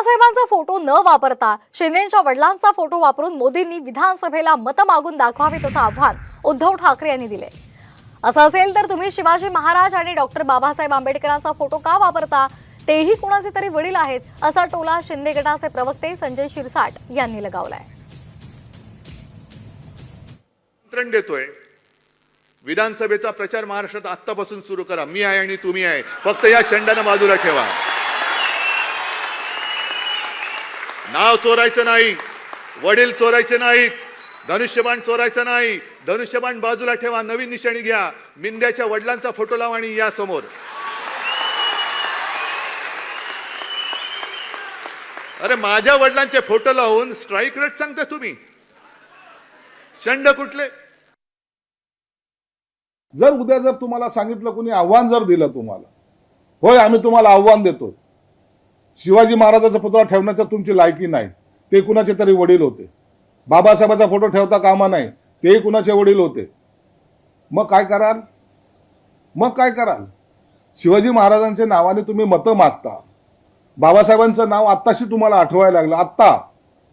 बाबासाहेबांचा फोटो न वापरता शिंदेंच्या वडिलांचा फोटो वापरून मोदींनी विधानसभेला मतं मागून दाखवावीत असं आव्हान उद्धव ठाकरे यांनी दिले। असं असेल तर तुम्ही शिवाजी महाराज आणि डॉक्टर बाबासाहेब आंबेडकरांचा फोटो का वापरता? तेही कुणाचे तरी वडील आहेत, असा टोला शिंदे गटाचे प्रवक्ते संजय शिरसाट यांनी लगावलाय। देतोय विधानसभेचा प्रचार महाराष्ट्रात आत्तापासून सुरू करा। मी आहे आणि तुम्ही आहे, फक्त या शेंडाने बाजूला ठेवा। नाव चोरायचं नाही, वडील चोरायचे नाहीत, धनुष्यबाण चोरायचं नाही। धनुष्यबाण बाजूला ठेवा, नवीन निशाणी घ्या, मिंद्याच्या वडिलांचा फोटो लावा आणि या समोर। अरे माझ्या वडिलांचे फोटो लावून स्ट्राइक रेट सांगता तुम्ही? शंड कुठले? जर उद्या जर तुम्हाला सांगितलं, कोणी आव्हान जर दिलं तुम्हाला, होय आम्ही तुम्हाला आव्हान देतो, शिवाजी महाराजाचा पुतळा ठेवण्याची तुमची लायकी नाही, ते कुणाचे तरी वडील होते, बाबासाहेबांचा फोटो ठेवता कामा नाही, तेही कुणाचे वडील होते, मग काय कराल? मग काय कराल? शिवाजी महाराजांच्या नावाने तुम्ही मतं मागता, बाबासाहेबांचं नाव आत्ताशी तुम्हाला आठवायला लागलं, आत्ता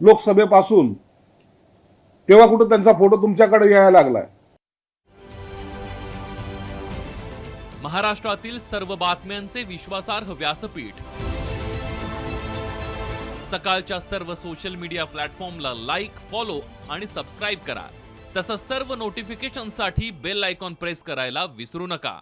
लोकसभेपासून, तेव्हा कुठं त्यांचा फोटो तुमच्याकडे यायला लागलाय? महाराष्ट्रातील सर्व बातम्यांचे विश्वासार्ह व्यासपीठ, सकाळच्या सर्व सोशल मीडिया प्लॅटफॉर्मला लाईक, फॉलो आणि सबस्क्राईब करा। तसंच सर्व नोटिफिकेशनसाठी बेल आयकॉन प्रेस करायला विसरू नका।